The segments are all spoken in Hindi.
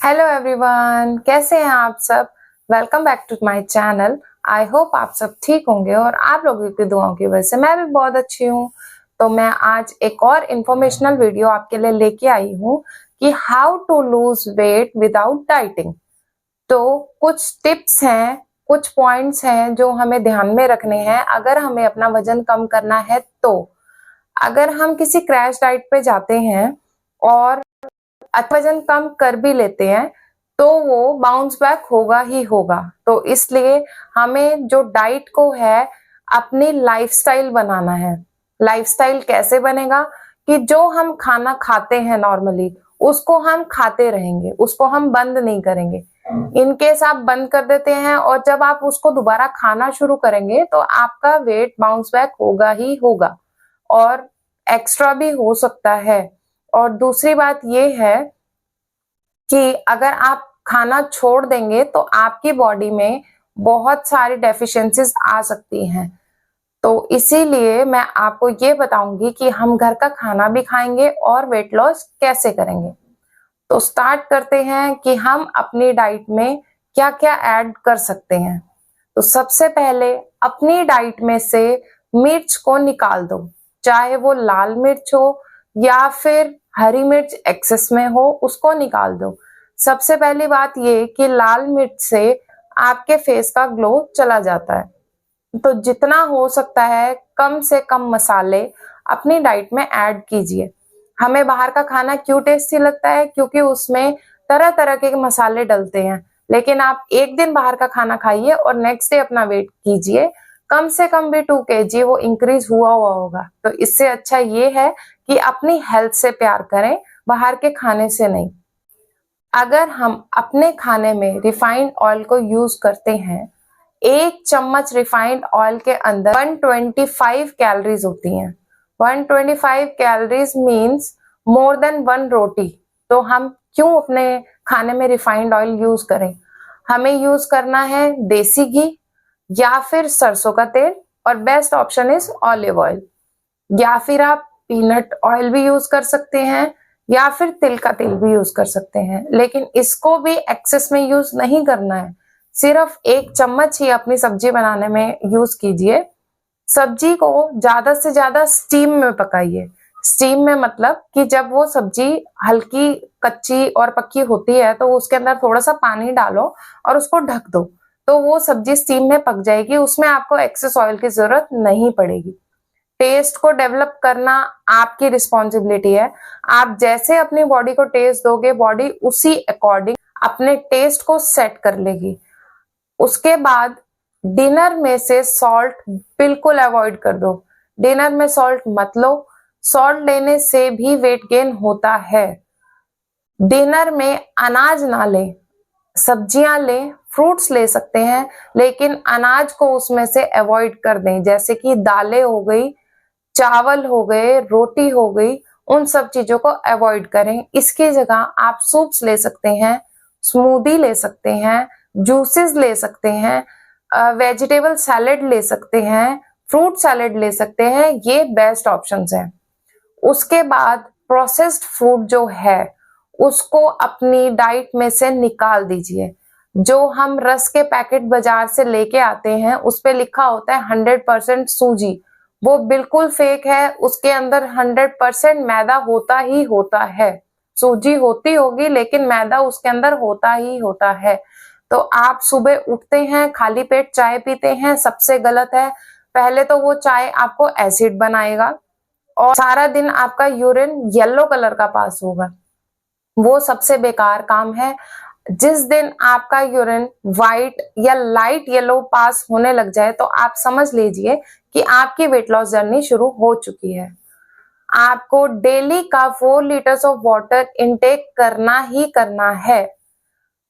हेलो एवरीवन, कैसे हैं आप सब। Welcome back to my channel. I hope आप सब ठीक होंगे और आप लोगों की दुआओं की वजह से मैं भी बहुत अच्छी हूँ। तो मैं आज एक और इन्फॉर्मेशनल वीडियो आपके लिए लेके आई हूँ कि how to lose weight without dieting. तो कुछ टिप्स हैं, कुछ पॉइंट्स हैं जो हमें ध्यान में रखने हैं अगर हमें अपना वजन कम करना है। तो अगर हम किसी क्रैश डाइट पे जाते हैं और वजन कम कर भी लेते हैं तो वो बाउंस बैक होगा ही होगा। तो इसलिए हमें जो डाइट को है अपनी लाइफस्टाइल बनाना है। लाइफस्टाइल कैसे बनेगा कि जो हम खाना खाते हैं नॉर्मली उसको हम खाते रहेंगे, उसको हम बंद नहीं करेंगे। इनकेस आप बंद कर देते हैं और जब आप उसको दोबारा खाना शुरू करेंगे तो आपका वेट बाउंस बैक होगा ही होगा और एक्स्ट्रा भी हो सकता है। और दूसरी बात ये है कि अगर आप खाना छोड़ देंगे तो आपकी बॉडी में बहुत सारी डेफिशिएंसीज आ सकती हैं। तो इसीलिए मैं आपको ये बताऊंगी कि हम घर का खाना भी खाएंगे और वेट लॉस कैसे करेंगे। तो स्टार्ट करते हैं कि हम अपनी डाइट में क्या क्या ऐड कर सकते हैं। तो सबसे पहले अपनी डाइट में से मिर्च को निकाल दो, चाहे वो लाल मिर्च हो या फिर हरी मिर्च एक्सेस में हो, उसको निकाल दो। सबसे पहली बात ये कि लाल मिर्च से आपके फेस का ग्लो चला जाता है। तो जितना हो सकता है कम से कम मसाले अपनी डाइट में ऐड कीजिए। हमें बाहर का खाना क्यों टेस्टी लगता है, क्योंकि उसमें तरह तरह के मसाले डलते हैं। लेकिन आप एक दिन बाहर का खाना खाइए और नेक्स्ट डे अपना वेट कीजिए, कम से कम भी 2 kg वो इंक्रीज हुआ होगा। तो इससे अच्छा ये है कि अपनी हेल्थ से प्यार करें, बाहर के खाने से नहीं। अगर हम अपने खाने में रिफाइंड ऑयल को यूज करते हैं, 1 चम्मच रिफाइंड ऑयल के अंदर 125 कैलोरीज होती हैं। 125 कैलोरीज मीन्स मोर देन 1 रोटी। तो हम क्यों अपने खाने में रिफाइंड ऑयल यूज करें। हमें यूज करना है देसी घी या फिर सरसों का तेल, और best option is olive oil. या फिर आप पीनट ऑयल भी यूज कर सकते हैं या फिर तिल का तेल भी यूज कर सकते हैं। लेकिन इसको भी एक्सेस में यूज नहीं करना है, सिर्फ 1 चम्मच ही अपनी सब्जी बनाने में यूज कीजिए। सब्जी को ज्यादा से ज्यादा स्टीम में पकाइए। स्टीम में मतलब कि जब वो सब्जी हल्की कच्ची और पक्की होती है तो उसके अंदर थोड़ा सा पानी डालो और उसको ढक दो, तो वो सब्जी स्टीम में पक जाएगी, उसमें आपको एक्सेस ऑयल की जरूरत नहीं पड़ेगी। टेस्ट को डेवलप करना आपकी रिस्पॉन्सिबिलिटी है। आप जैसे अपनी बॉडी को टेस्ट दोगे, बॉडी उसी अकॉर्डिंग अपने टेस्ट को सेट कर लेगी। उसके बाद डिनर में से सॉल्ट बिल्कुल अवॉइड कर दो। डिनर में सॉल्ट मत लो, सॉल्ट लेने से भी वेट गेन होता है। डिनर में अनाज ना लें, सब्जियां लें, फ्रूट्स ले सकते हैं, लेकिन अनाज को उसमें से अवॉइड कर दें। जैसे कि दालें हो गई, चावल हो गए, रोटी हो गई, उन सब चीजों को अवॉइड करें। इसकी जगह आप सूप्स ले सकते हैं, स्मूदी ले सकते हैं, जूसेस ले सकते हैं, वेजिटेबल सैलेड ले सकते हैं, फ्रूट सैलेड ले सकते हैं। ये बेस्ट ऑप्शंस हैं। उसके बाद प्रोसेस्ड फूड जो है उसको अपनी डाइट में से निकाल दीजिए। जो हम रस के पैकेट बाजार से लेके आते हैं उस पे लिखा होता है 100% सूजी, वो बिल्कुल फेक है। उसके अंदर 100% मैदा होता ही होता है। सूजी होती होगी लेकिन मैदा उसके अंदर होता ही होता है। तो आप सुबह उठते हैं, खाली पेट चाय पीते हैं, सबसे गलत है। पहले तो वो चाय आपको एसिड बनाएगा और सारा दिन आपका यूरिन येलो कलर का पास होगा, वो सबसे बेकार काम है। जिस दिन आपका यूरिन व्हाइट या लाइट येलो पास होने लग जाए तो आप समझ लीजिए कि आपकी वेट लॉस जर्नी शुरू हो चुकी है। आपको डेली का 4 लीटर्स ऑफ वाटर इनटेक करना ही करना है।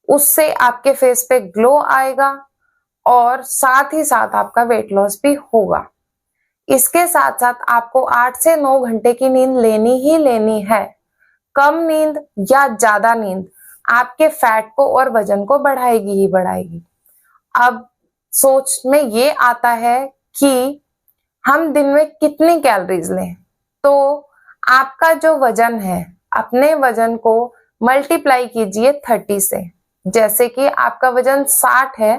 उससे आपके फेस पे ग्लो आएगा और साथ ही साथ आपका वेट लॉस भी होगा। इसके साथ साथ आपको 8 से 9 घंटे की नींद लेनी ही लेनी है। कम नींद या ज्यादा नींद आपके फैट को और वजन को बढ़ाएगी ही बढ़ाएगी। अब सोच में ये आता है कि हम दिन में कितनी कैलोरीज लें। तो आपका जो वजन है, अपने वजन को मल्टीप्लाई कीजिए 30 से। जैसे कि आपका वजन 60 है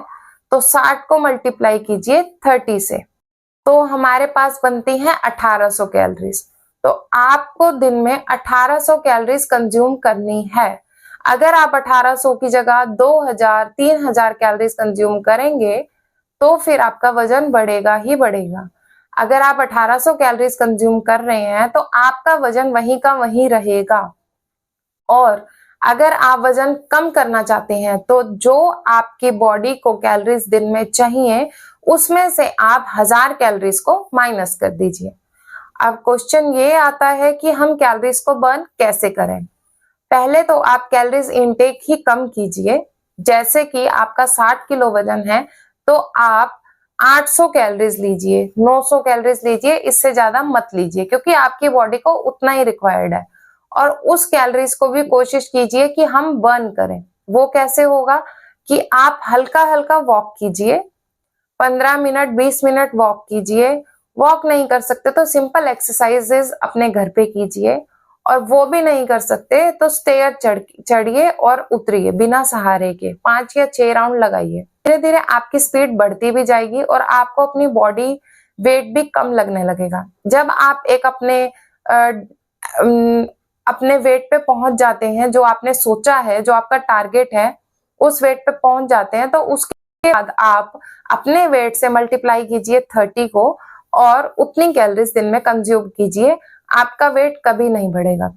तो 60 को मल्टीप्लाई कीजिए 30 से, तो हमारे पास बनती हैं 1800 कैलोरीज। तो आपको दिन में 1800 कैलोरीज कंज्यूम करनी है। अगर आप 1800 की जगह 2000 3000 कैलोरीज कंज्यूम करेंगे तो फिर आपका वजन बढ़ेगा ही बढ़ेगा। अगर आप 1800 कैलोरीज कंज्यूम कर रहे हैं तो आपका वजन वहीं का वहीं रहेगा। और अगर आप वजन कम करना चाहते हैं तो जो आपकी बॉडी को कैलोरीज दिन में चाहिए उसमें से आप 1000 कैलोरीज को माइनस कर दीजिए। अब क्वेश्चन ये आता है कि हम कैलोरीज को बर्न कैसे करें। पहले तो आप कैलोरीज इनटेक ही कम कीजिए। जैसे कि आपका 60 किलो वजन है तो आप 800 कैलोरीज लीजिए, 900 कैलोरीज लीजिए, इससे ज्यादा मत लीजिए क्योंकि आपकी बॉडी को उतना ही रिक्वायर्ड है। और उस कैलोरीज को भी कोशिश कीजिए कि हम बर्न करें। वो कैसे होगा कि आप हल्का हल्का वॉक कीजिए, 15 मिनट 20 मिनट वॉक कीजिए। वॉक नहीं कर सकते तो सिंपल एक्सरसाइजेस अपने घर पे कीजिए, और वो भी नहीं कर सकते तो स्टेयर चढ़िए और उतरिए बिना सहारे के, 5 या 6 राउंड लगाइए। धीरे धीरे आपकी स्पीड बढ़ती भी जाएगी और आपको अपनी बॉडी वेट भी कम लगने लगेगा। जब आप एक अपने वेट पे पहुंच जाते हैं, जो आपने सोचा है, जो आपका टारगेट है, उस वेट पे पहुंच जाते हैं तो उसके बाद आप अपने वेट से मल्टीप्लाई कीजिए 30 को और उतनी कैलोरीज दिन में कंज्यूम कीजिए। आपका वेट कभी नहीं बढ़ेगा।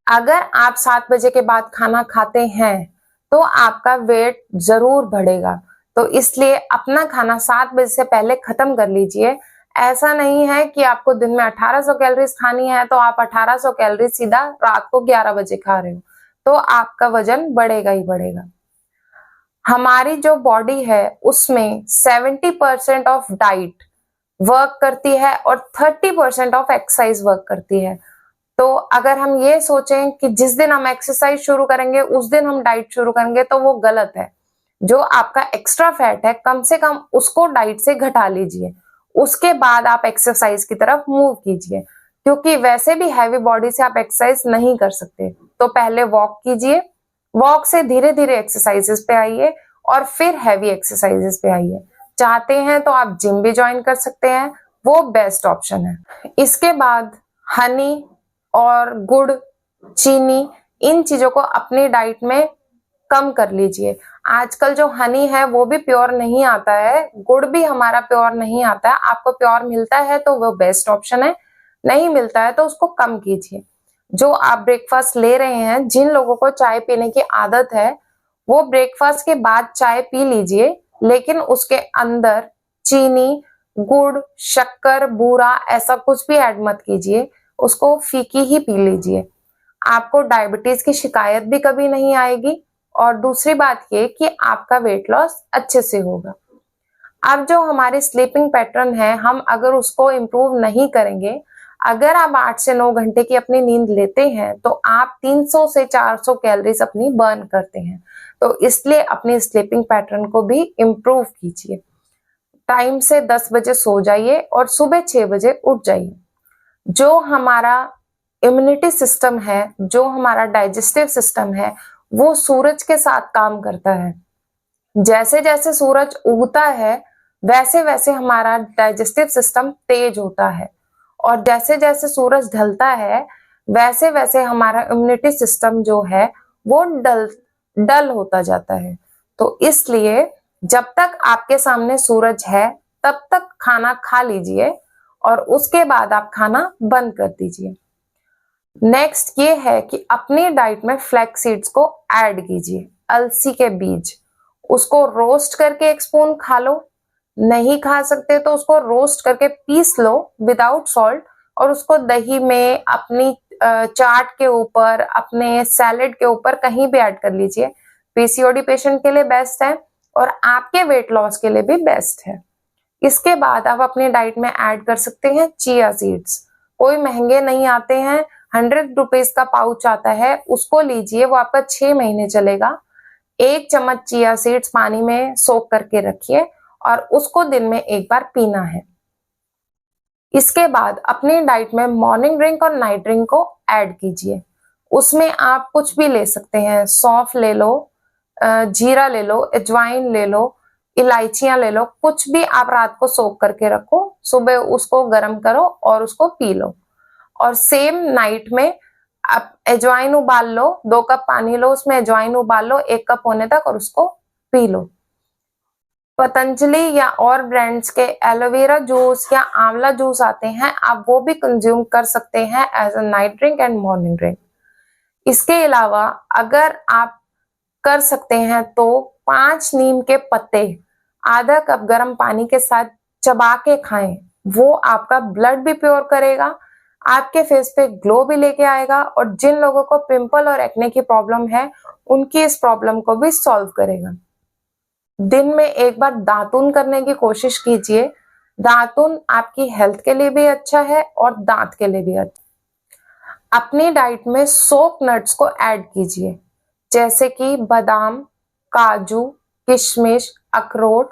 अगर आप 7 बजे के बाद खाना खाते हैं तो आपका वेट जरूर बढ़ेगा। तो इसलिए अपना खाना 7 बजे से पहले खत्म कर लीजिए। ऐसा नहीं है कि आपको दिन में 1800 कैलोरीज खानी है तो आप 1800 कैलोरीज सीधा रात को 11 बजे खा रहे हो, तो आपका वजन बढ़ेगा ही बढ़ेगा। हमारी जो बॉडी है उसमें 70% ऑफ डाइट वर्क करती है और 30% ऑफ एक्सरसाइज वर्क करती है। तो अगर हम ये सोचें कि जिस दिन हम एक्सरसाइज शुरू करेंगे उस दिन हम डाइट शुरू करेंगे तो वो गलत है। जो आपका एक्स्ट्रा फैट है कम से कम उसको डाइट से घटा लीजिए, उसके बाद आप एक्सरसाइज की तरफ मूव कीजिए, क्योंकि वैसे भी हैवी बॉडी से आप एक्सरसाइज नहीं कर सकते। तो पहले वॉक कीजिए, वॉक से धीरे धीरे एक्सरसाइजेस पे आइए और फिर हैवी एक्सरसाइजेस पे आइए। चाहते हैं तो आप जिम भी ज्वाइन कर सकते हैं, वो बेस्ट ऑप्शन है। इसके बाद हनी और गुड़, चीनी, इन चीजों को अपनी डाइट में कम कर लीजिए। आजकल जो हनी है वो भी प्योर नहीं आता है, गुड़ भी हमारा प्योर नहीं आता है। आपको प्योर मिलता है तो वो बेस्ट ऑप्शन है, नहीं मिलता है तो उसको कम कीजिए। जो आप ब्रेकफास्ट ले रहे हैं, जिन लोगों को चाय पीने की आदत है वो ब्रेकफास्ट के बाद चाय पी लीजिए, लेकिन उसके अंदर चीनी, गुड़, शक्कर, बूरा ऐसा कुछ भी ऐड मत कीजिए, उसको फीकी ही पी लीजिए। आपको डायबिटीज की शिकायत भी कभी नहीं आएगी और दूसरी बात ये कि आपका वेट लॉस अच्छे से होगा। अब जो हमारी स्लीपिंग पैटर्न है, हम अगर उसको इम्प्रूव नहीं करेंगे, अगर आप 8 से 9 घंटे की अपनी नींद लेते हैं तो आप 300 से 400 कैलोरीज अपनी बर्न करते हैं। तो इसलिए अपनी स्लीपिंग पैटर्न को भी इम्प्रूव कीजिए। टाइम से 10 बजे सो जाइए और सुबह 6 बजे उठ जाइए। जो हमारा इम्यूनिटी सिस्टम है, जो हमारा डाइजेस्टिव सिस्टम है, वो सूरज के साथ काम करता है। जैसे जैसे सूरज उगता है वैसे वैसे हमारा डाइजेस्टिव सिस्टम तेज होता है, और जैसे जैसे सूरज ढलता है वैसे वैसे हमारा इम्यूनिटी सिस्टम जो है वो डल होता जाता है। तो इसलिए जब तक आपके सामने सूरज है तब तक खाना खा लीजिए और उसके बाद आप खाना बंद कर दीजिए। नेक्स्ट ये है कि अपनी डाइट में फ्लैक्स सीड्स को ऐड कीजिए, अलसी के बीज। उसको रोस्ट करके 1 स्पून खा लो, नहीं खा सकते तो उसको रोस्ट करके पीस लो विदाउट सॉल्ट, और उसको दही में, अपनी चाट के ऊपर, अपने सैलेड के ऊपर कहीं भी ऐड कर लीजिए। पीसीओडी पेशेंट के लिए बेस्ट है और आपके वेट लॉस के लिए भी बेस्ट है। इसके बाद आप अपनी डाइट में ऐड कर सकते हैं चिया सीड्स। कोई महंगे नहीं आते हैं, 100 रुपीज का पाउच आता है, उसको लीजिए, वो आपका 6 महीने चलेगा। 1 चम्मच चिया सीड्स पानी में सोक करके रखिए और उसको दिन में 1 बार पीना है। इसके बाद अपनी डाइट में मॉर्निंग ड्रिंक और नाइट ड्रिंक को ऐड कीजिए। उसमें आप कुछ भी ले सकते हैं, सौंफ ले लो, जीरा ले लो, अजवाइन ले लो, इलायचियां ले लो, कुछ भी आप रात को सोक करके रखो, सुबह उसको गर्म करो और उसको पी लो। और सेम नाइट में आप अजवाइन उबाल लो, 2 कप पानी लो, उसमें अजवाइन उबाल लो 1 कप होने तक और उसको पी लो। पतंजलि या और ब्रांड्स के एलोवेरा जूस या आंवला जूस आते हैं, आप वो भी कंज्यूम कर सकते हैं as a night drink and morning drink. इसके अलावा अगर आप कर सकते हैं तो 5 नीम के पत्ते आधा कप गर्म पानी के साथ चबा के खाएं, वो आपका ब्लड भी प्योर करेगा, आपके फेस पे ग्लो भी लेके आएगा, और जिन लोगों को पिंपल और एक्ने की प्रॉब्लम है उनकी इस प्रॉब्लम को भी सॉल्व करेगा। दिन में एक बार दातुन करने की कोशिश कीजिए, दातुन आपकी हेल्थ के लिए भी अच्छा है और दांत के लिए भी अच्छा। अपनी डाइट में सोक नट्स को ऐड कीजिए, जैसे कि बादाम, काजू, किशमिश, अखरोट,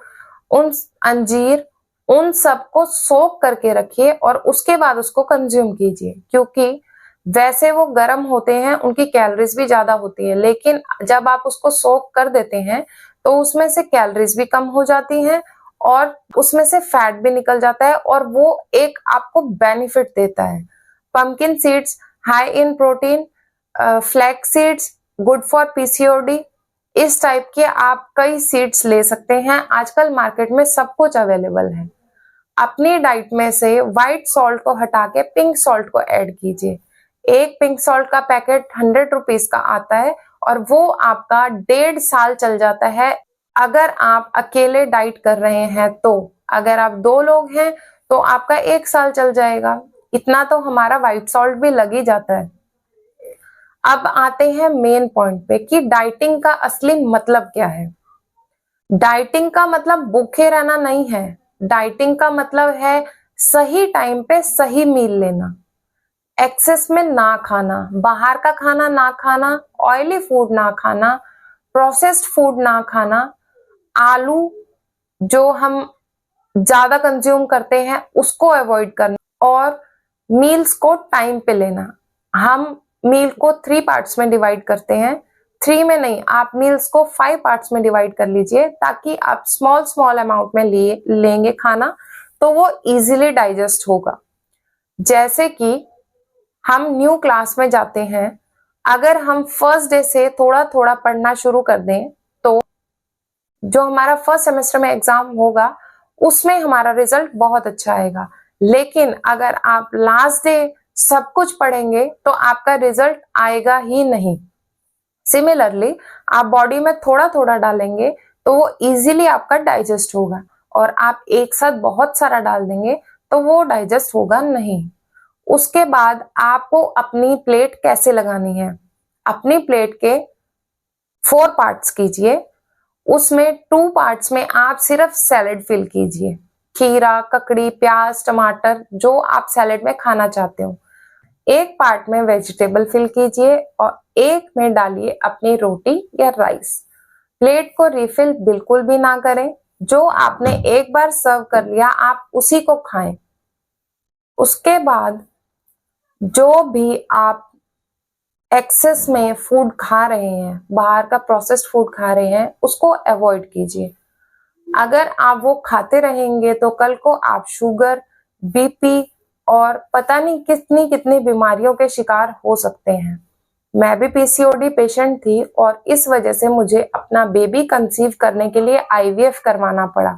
अंजीर, उन सबको सोक करके रखिए और उसके बाद उसको कंज्यूम कीजिए, क्योंकि वैसे वो गर्म होते हैं, उनकी कैलोरीज भी ज्यादा होती है, लेकिन जब आप उसको सोक कर देते हैं तो उसमें से कैलोरीज भी कम हो जाती हैं और उसमें से फैट भी निकल जाता है और वो एक आपको बेनिफिट देता है। Pumpkin seeds high in protein, flax seeds good for PCOD, इस टाइप के आप कई सीड्स ले सकते हैं। आजकल मार्केट में सब कुछ अवेलेबल है। अपनी डाइट में से व्हाइट सॉल्ट को हटा के पिंक सॉल्ट को ऐड कीजिए। एक पिंक सॉल्ट का पैकेट 100 रुपीज का आता है और वो आपका 1.5 साल चल जाता है अगर आप अकेले डाइट कर रहे हैं तो। अगर आप 2 लोग हैं तो आपका 1 साल चल जाएगा। इतना तो हमारा व्हाइट सॉल्ट भी लग ही जाता है। अब आते हैं मेन पॉइंट पे कि डाइटिंग का असली मतलब क्या है। डाइटिंग का मतलब भूखे रहना नहीं है। डाइटिंग का मतलब है सही टाइम पे सही मील लेना, एक्सेस में ना खाना, बाहर का खाना ना खाना, ऑयली फूड ना खाना, प्रोसेस्ड फूड ना खाना, आलू जो हम ज्यादा कंज्यूम करते हैं उसको अवॉइड करना और मील्स को टाइम पे लेना। हम मील को 3 पार्ट्स में डिवाइड करते हैं, 3 में नहीं, आप मील्स को 5 पार्ट्स में डिवाइड कर लीजिए ताकि आप स्मॉल स्मॉल अमाउंट में लेंगे खाना तो वो इजीली डाइजेस्ट होगा। जैसे कि हम न्यू क्लास में जाते हैं, अगर हम फर्स्ट डे से थोड़ा थोड़ा पढ़ना शुरू कर दें तो जो हमारा फर्स्ट सेमेस्टर में एग्जाम होगा उसमें हमारा रिजल्ट बहुत अच्छा आएगा। लेकिन अगर आप लास्ट डे सब कुछ पढ़ेंगे तो आपका रिजल्ट आएगा ही नहीं। सिमिलरली आप बॉडी में थोड़ा थोड़ा डालेंगे तो वो इजीली आपका डाइजेस्ट होगा, और आप एक साथ बहुत सारा डाल देंगे तो वो डाइजेस्ट होगा नहीं। उसके बाद आपको अपनी प्लेट कैसे लगानी है, अपनी प्लेट के 4 पार्ट्स कीजिए, उसमें 2 पार्ट्स में आप सिर्फ सैलेड फिल कीजिए, खीरा, ककड़ी, प्याज, टमाटर जो आप सैलेड में खाना चाहते हो। एक पार्ट में वेजिटेबल फिल कीजिए और एक में डालिए अपनी रोटी या राइस। प्लेट को रिफिल बिल्कुल भी ना करें, जो आपने एक बार सर्व कर लिया आप उसी को खाएं। उसके बाद जो भी आप एक्सेस में फूड खा रहे हैं, बाहर का प्रोसेस्ड फूड खा रहे हैं, उसको अवॉइड कीजिए। अगर आप वो खाते रहेंगे तो कल को आप शुगर, बीपी और पता नहीं कितनी कितनी बीमारियों के शिकार हो सकते हैं। मैं भी पीसीओडी पेशेंट थी और इस वजह से मुझे अपना बेबी कंसीव करने के लिए आईवीएफ करवाना पड़ा।